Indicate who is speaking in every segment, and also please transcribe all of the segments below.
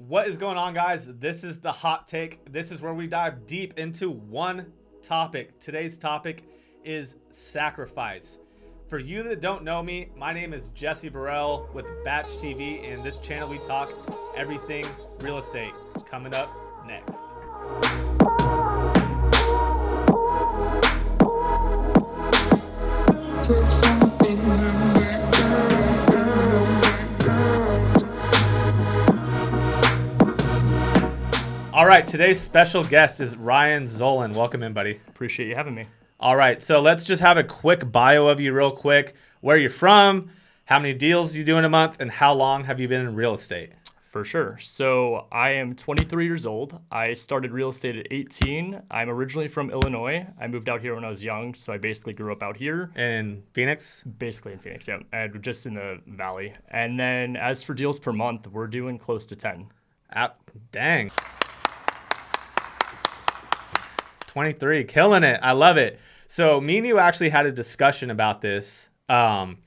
Speaker 1: What is going on, guys? This is the hot take. This is where we dive deep into one topic. Today's topic is sacrifice. For you that don't know me, my name is Jesse Burrell with Batch TV, and this channel we talk everything real estate. Coming up next. All right, today's special guest is Ryan Zolin. Welcome in, buddy.
Speaker 2: Appreciate you having me.
Speaker 1: All right, so let's just have a quick bio of you real quick. Where you're from, how many deals you do in a month, and how long have you been in real estate?
Speaker 2: For sure. So I am 23 years old. I started real estate at 18. I'm originally from Illinois. I moved out here when I was young, so I basically grew up out here.
Speaker 1: In Phoenix?
Speaker 2: Basically in Phoenix, yeah. And just in the valley. And then as for deals per month, we're doing close to 10.
Speaker 1: Dang. 23, killing it. I love it. So me and you actually had a discussion about this and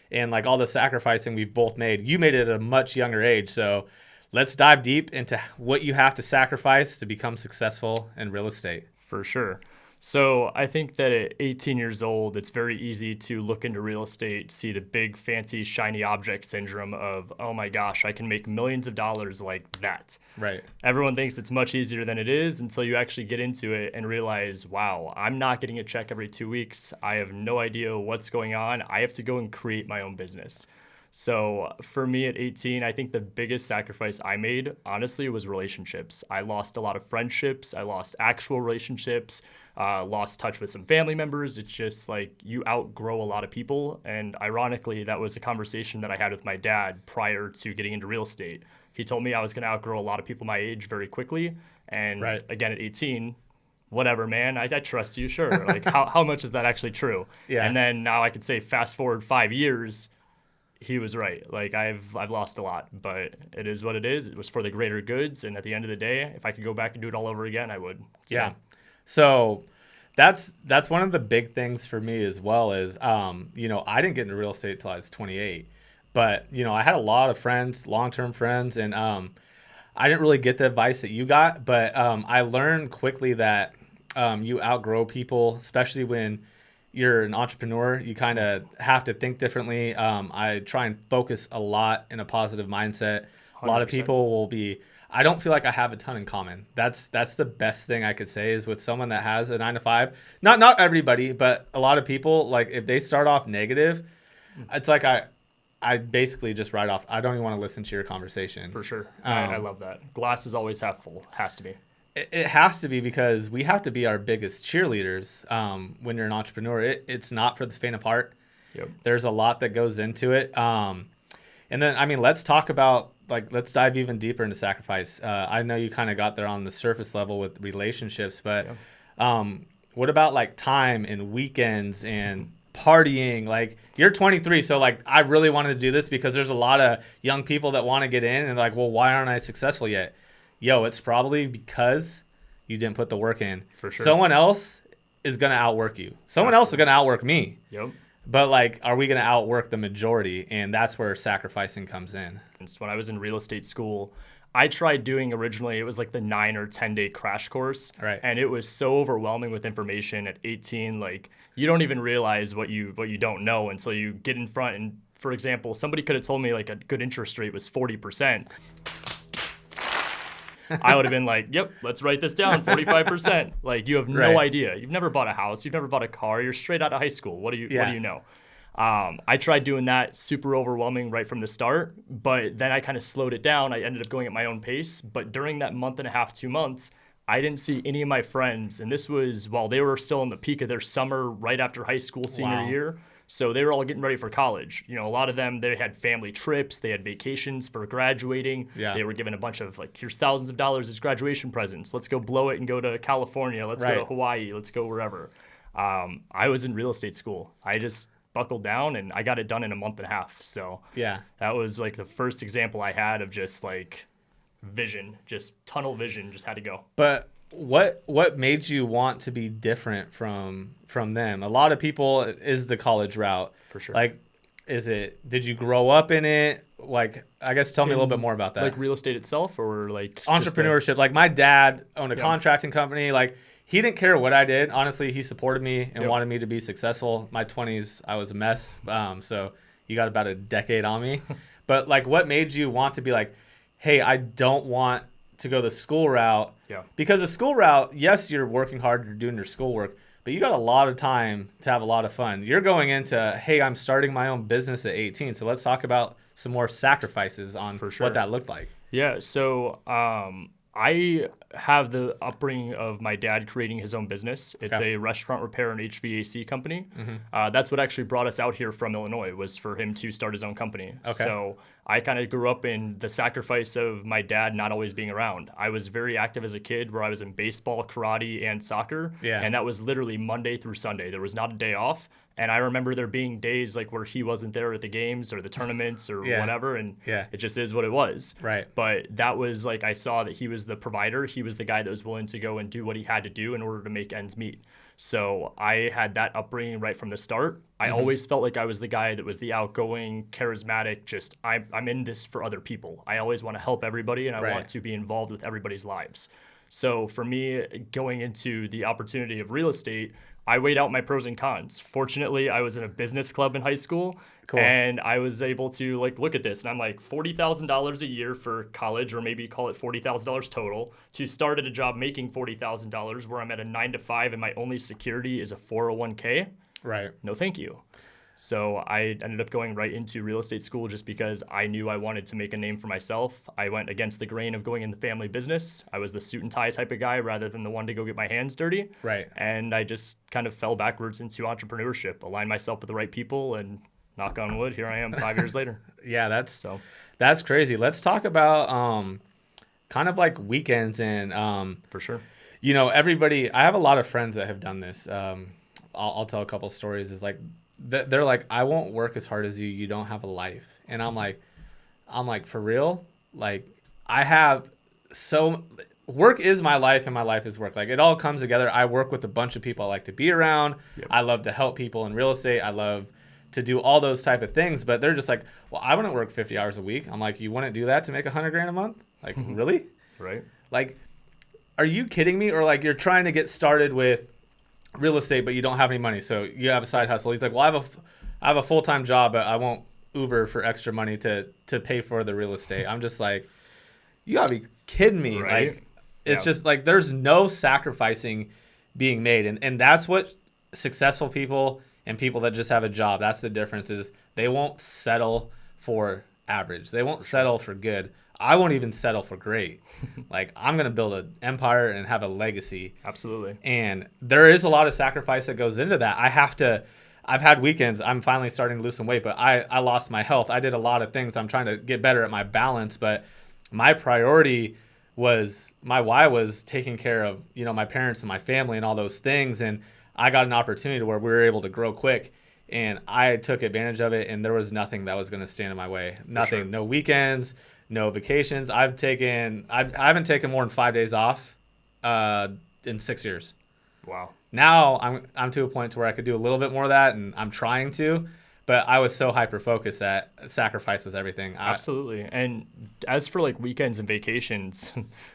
Speaker 1: like all the sacrificing we've both made. You made it at a much younger age. So let's dive deep into what you have to sacrifice to become successful in real estate.
Speaker 2: For sure. So I think that at 18 years old, it's very easy to look into real estate, see the big, fancy, shiny object syndrome of, oh my gosh, I can make millions of dollars like that.
Speaker 1: Right.
Speaker 2: Everyone thinks it's much easier than it is until you actually get into it and realize, wow, I'm not getting a check every 2 weeks. I have no idea what's going on. I have to go and create my own business. So for me at 18, I think the biggest sacrifice I made, honestly, was relationships. I lost a lot of friendships. I lost actual relationships, lost touch with some family members. It's just like you outgrow a lot of people. And ironically, that was a conversation that I had with my dad prior to getting into real estate. He told me I was going to outgrow a lot of people my age very quickly. And again, at 18, whatever, man, I trust you, sure. Like how much is that actually true?
Speaker 1: Yeah.
Speaker 2: And then now I could say fast forward 5 years, he was right. Like I've lost a lot, but it is what it is. It was for the greater goods, and at the end of the day, if I could go back and do it all over again, I would. So.
Speaker 1: Yeah. So that's one of the big things for me as well is I didn't get into real estate until I was 28, but I had a lot of friends, long-term friends, and I didn't really get the advice that you got, but I learned quickly that you outgrow people, especially when you're an entrepreneur. You kind of have to think differently. I try and focus a lot in a positive mindset. 100%. A lot of people will be, I don't feel like I have a ton in common. That's the best thing I could say is with someone that has a 9 to 5, not everybody, but a lot of people, like if they start off negative, it's like I basically just write off. I don't even want to listen to your conversation.
Speaker 2: For sure. I love that. Glass is always half full. Has to be.
Speaker 1: It has to be, because we have to be our biggest cheerleaders when you're an entrepreneur. It's not for the faint of heart.
Speaker 2: Yep.
Speaker 1: There's a lot that goes into it. And then, let's talk about, let's dive even deeper into sacrifice. I know you kind of got there on the surface level with relationships, but what about time and weekends and partying? Like, you're 23, so I really wanted to do this because there's a lot of young people that want to get in and well, why aren't I successful yet? Yo, it's probably because you didn't put the work in. For sure. Someone else is going to outwork you. Someone else is going to outwork me.
Speaker 2: Yep.
Speaker 1: But are we going to outwork the majority? And that's where sacrificing comes in.
Speaker 2: When I was in real estate school, I tried doing originally, it was like the 9 or 10 day crash course.
Speaker 1: Right.
Speaker 2: And it was so overwhelming with information at 18. You don't even realize what you don't know until you get in front. And for example, somebody could have told me a good interest rate was 40%. I would have been like, yep, let's write this down, 45%. You have no idea. You've never bought a house. You've never bought a car. You're straight out of high school. What do you know? I tried doing that, super overwhelming right from the start, but then I kind of slowed it down. I ended up going at my own pace. But during that month and a half, 2 months, I didn't see any of my friends. And this was while they were still in the peak of their summer right after high school senior year. So they were all getting ready for college. A lot of them, they had family trips. They had vacations for graduating. Yeah. They were given a bunch of here's thousands of dollars as graduation presents. Let's go blow it and go to California. Let's go to Hawaii. Let's go wherever. I was in real estate school. I just buckled down and I got it done in a month and a half. So that was the first example I had of just vision, just tunnel vision, just had to go.
Speaker 1: But what made you want to be different from them? A lot of people is the college route.
Speaker 2: For sure.
Speaker 1: Did you grow up in it? like, I guess tell me a little bit more about that.
Speaker 2: Like real estate itself, or like
Speaker 1: entrepreneurship. Like my dad owned a contracting company. Like he didn't care what I did. Honestly, he supported me and wanted me to be successful. My 20s, I was a mess. So you got about a decade on me. But like, what made you want to be like, hey, I don't want to go the school route?
Speaker 2: Yeah.
Speaker 1: Because the school route, yes, you're working hard, you're doing your schoolwork, but you got a lot of time to have a lot of fun. You're going into, hey, I'm starting my own business at 18. So let's talk about some more sacrifices on what that looked like.
Speaker 2: Yeah. So I have the upbringing of my dad creating his own business. It's a restaurant repair and HVAC company. That's what actually brought us out here from Illinois, was for him to start his own company. So I kind of grew up in the sacrifice of my dad not always being around. I was very active as a kid, where I was in baseball, karate, and soccer. And that was literally Monday through Sunday. There was not a day off. And I remember there being days like where he wasn't there at the games or the tournaments or whatever, and it just is what it was.
Speaker 1: Right.
Speaker 2: But that was like, I saw that he was the provider. He was the guy that was willing to go and do what he had to do in order to make ends meet. So I had that upbringing right from the start. I always felt like I was the guy that was the outgoing, charismatic, just I'm in this for other people. I always want to help everybody, and I want to be involved with everybody's lives. So for me, going into the opportunity of real estate, I weighed out my pros and cons. Fortunately, I was in a business club in high school, and I was able to like look at this, and I'm like, $40,000 a year for college, or maybe call it $40,000 total, to start at a job making $40,000 where I'm at a 9 to 5 and my only security is a 401k.
Speaker 1: Right.
Speaker 2: No, thank you. So I ended up going right into real estate school just because I knew I wanted to make a name for myself. I went against the grain of going in the family business. I was the suit and tie type of guy rather than the one to go get my hands dirty.
Speaker 1: Right.
Speaker 2: And I just kind of fell backwards into entrepreneurship, aligned myself with the right people, and knock on wood, here I am 5 years later.
Speaker 1: Yeah, that's crazy. Let's talk about kind of like weekends and
Speaker 2: for sure.
Speaker 1: You know, everybody, I have a lot of friends that have done this. I'll tell a couple stories. Is like, they're like, I won't work as hard as you. You don't have a life. And I'm like, for real? Like, work is my life and my life is work. Like, it all comes together. I work with a bunch of people I like to be around. I love to help people in real estate. I love to do all those type of things. But they're just like, well, I wouldn't work 50 hours a week. I'm like, you wouldn't do that to make $100,000 a month? Like, really?
Speaker 2: Right.
Speaker 1: Like, are you kidding me? Or like, you're trying to get started with real estate, but you don't have any money, so you have a side hustle. He's like, well, I have a full-time job, but I won't Uber for extra money to pay for the real estate. I'm just like, you gotta be kidding me.
Speaker 2: Right?
Speaker 1: Like, it's just like, there's no sacrificing being made, and that's what successful people and people that just have a job, that's the difference, is they won't settle for average. They won't settle for good. I won't even settle for great. Like, I'm going to build an empire and have a legacy.
Speaker 2: Absolutely.
Speaker 1: And there is a lot of sacrifice that goes into that. I've had weekends. I'm finally starting to lose some weight, but I lost my health. I did a lot of things. I'm trying to get better at my balance, but my priority was, my why was taking care of, you know, my parents and my family and all those things. And I got an opportunity where we were able to grow quick, and I took advantage of it. And there was nothing that was going to stand in my way. Nothing. Sure. No weekends. No vacations. I haven't taken more than 5 days off in 6 years.
Speaker 2: Wow.
Speaker 1: Now I'm to a point to where I could do a little bit more of that, and I'm trying to, but I was so hyper focused that sacrifice was everything.
Speaker 2: Absolutely. And as for like weekends and vacations,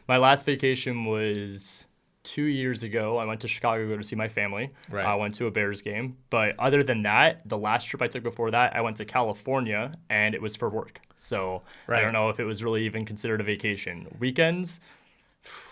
Speaker 2: my last vacation was 2 years ago. I went to Chicago to see my family. Right. I went to a Bears game. But other than that, the last trip I took before that, I went to California, and it was for work. So I don't know if it was really even considered a vacation. Weekends,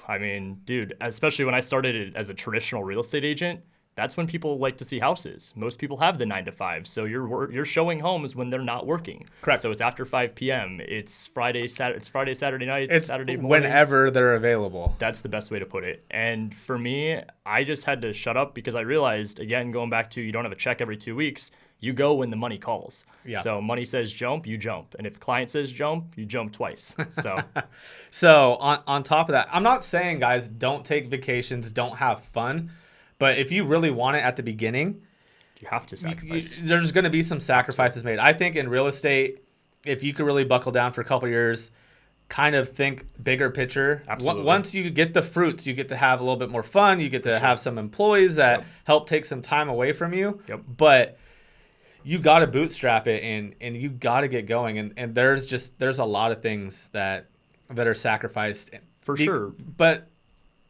Speaker 2: I mean, dude, especially when I started as a traditional real estate agent, that's when people like to see houses. Most people have the 9 to 5. So you're showing homes when they're not working.
Speaker 1: Correct.
Speaker 2: So it's after 5 p.m. It's Friday, Saturday nights, Saturday mornings.
Speaker 1: Whenever they're available.
Speaker 2: That's the best way to put it. And for me, I just had to shut up because I realized, again, going back to, you don't have a check every 2 weeks. You go when the money calls. Yeah. So money says jump, you jump. And if client says jump, you jump twice. So
Speaker 1: so on top of that, I'm not saying, guys, don't take vacations, don't have fun. But if you really want it at the beginning,
Speaker 2: you have to sacrifice.
Speaker 1: There's going to be some sacrifices made. I think in real estate, if you could really buckle down for a couple of years, kind of think bigger picture.
Speaker 2: Absolutely.
Speaker 1: Once you get the fruits, you get to have a little bit more fun. You get to have some employees that help take some time away from you.
Speaker 2: Yep.
Speaker 1: But you got to bootstrap it and you got to get going. And there's a lot of things that are sacrificed.
Speaker 2: For sure.
Speaker 1: But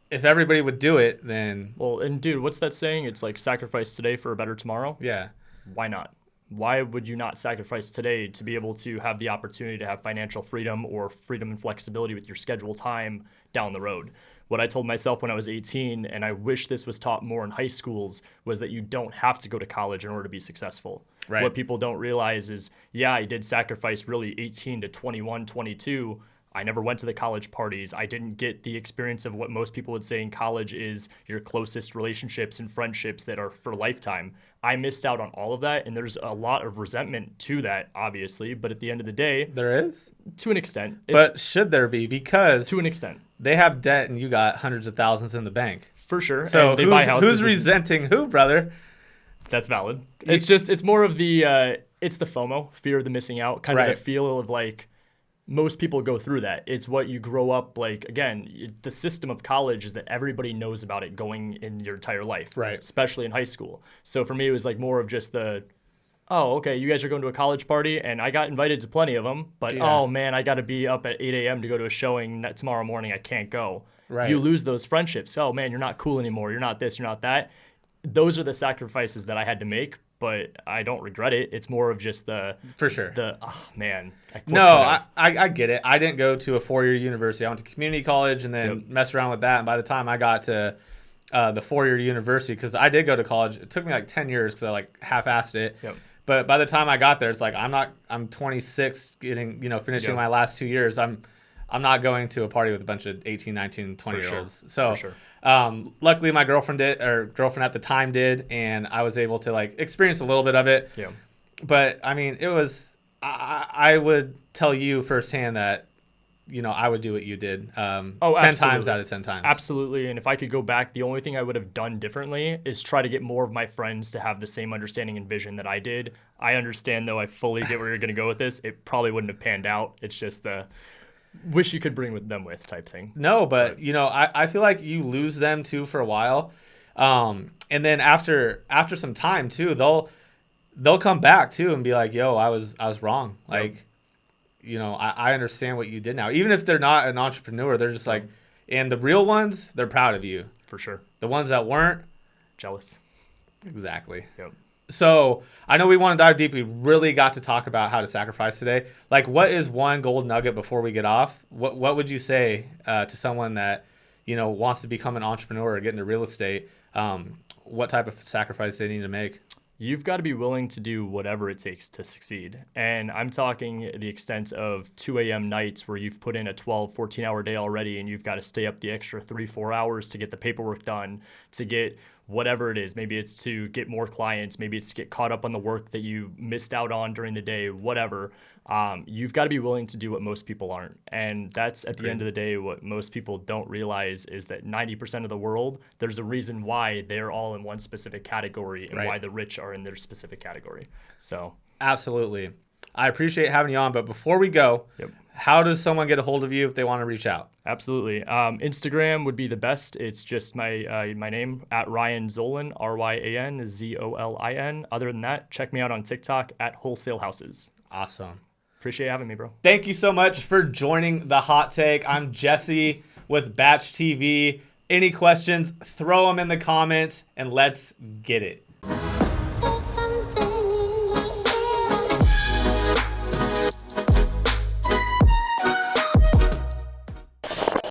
Speaker 1: if everybody would do it, then.
Speaker 2: Well, and dude, what's that saying? It's like sacrifice today for a better tomorrow.
Speaker 1: Yeah.
Speaker 2: Why not? Why would you not sacrifice today to be able to have the opportunity to have financial freedom or freedom and flexibility with your schedule time down the road? What I told myself when I was 18, and I wish this was taught more in high schools, was that you don't have to go to college in order to be successful.
Speaker 1: Right.
Speaker 2: What people don't realize is, yeah, I did sacrifice really 18 to 21, 22. I never went to the college parties. I didn't get the experience of what most people would say in college is your closest relationships and friendships that are for a lifetime. I missed out on all of that, and there's a lot of resentment to that, obviously. But at the end of the day,
Speaker 1: there is
Speaker 2: to an extent.
Speaker 1: But should there be? Because
Speaker 2: to an extent,
Speaker 1: they have debt, and you got hundreds of thousands in the bank.
Speaker 2: For sure.
Speaker 1: So
Speaker 2: and they buy houses
Speaker 1: who's resenting who, brother?
Speaker 2: That's valid. It's more of the it's the FOMO, fear of the missing out, kind of the feel of like. Most people go through that. It's what you grow up like. Again, the system of college is that everybody knows about it going in your entire life,
Speaker 1: right?
Speaker 2: Especially in high school. So for me, it was like more of just oh, okay, you guys are going to a college party, and I got invited to plenty of them, but oh man, I got to be up at 8 a.m. to go to a showing tomorrow morning. I can't go.
Speaker 1: Right.
Speaker 2: You lose those friendships. Oh man, you're not cool anymore. You're not this. You're not that. Those are the sacrifices that I had to make. But I don't regret it. It's more of just
Speaker 1: for sure.
Speaker 2: Oh man.
Speaker 1: I get it. I didn't go to a 4-year university. I went to community college and then messed around with that. And by the time I got to the 4-year university, because I did go to college, it took me like 10 years because I like half-assed it.
Speaker 2: Yep.
Speaker 1: But by the time I got there, it's like I'm 26, finishing my last 2 years. I'm not going to a party with a bunch of 18, 19, 20-year-olds.
Speaker 2: Sure.
Speaker 1: So.
Speaker 2: For sure.
Speaker 1: Luckily my girlfriend at the time did, and I was able to like experience a little bit of it.
Speaker 2: Yeah.
Speaker 1: But I mean, it was, I would tell you firsthand that, I would do what you did. 10 times out of 10 times.
Speaker 2: Absolutely. And if I could go back, the only thing I would have done differently is try to get more of my friends to have the same understanding and vision that I did. I understand though. I fully get where you're going to go with this. It probably wouldn't have panned out. It's just wish you could bring them with type thing.
Speaker 1: No, but I feel like you lose them too for a while, and then after some time too, they'll come back too and be like, "Yo, I was wrong." Like, I understand what you did now. Even if they're not an entrepreneur, they're just like, and the real ones, they're proud of you.
Speaker 2: For sure.
Speaker 1: The ones that weren't,
Speaker 2: jealous.
Speaker 1: Exactly.
Speaker 2: Yep.
Speaker 1: So I know we want to dive deep. We really got to talk about how to sacrifice today. Like, what is one gold nugget before we get off? What would you say to someone that wants to become an entrepreneur or get into real estate? What type of sacrifice they need to make?
Speaker 2: You've got to be willing to do whatever it takes to succeed. And I'm talking the extent of 2 a.m. nights where you've put in a 12, 14-hour day already, and you've got to stay up the extra 3-4 hours to get the paperwork done, to get whatever it is. Maybe it's to get more clients. Maybe it's to get caught up on the work that you missed out on during the day, whatever. You've got to be willing to do what most people aren't. And that's at the end of the day, what most people don't realize is that 90% of the world, there's a reason why they're all in one specific category and why the rich are in their specific category. So
Speaker 1: absolutely. I appreciate having you on. But before we go, how does someone get a hold of you if they want to reach out?
Speaker 2: Absolutely. Instagram would be the best. It's just my name, at Ryan Zolin, RyanZolin. Other than that, check me out on TikTok at Wholesale Houses.
Speaker 1: Awesome.
Speaker 2: Appreciate having me, bro.
Speaker 1: Thank you so much for joining the Hot Take. I'm Jesse with Batch TV. Any questions, throw them in the comments, and let's get it.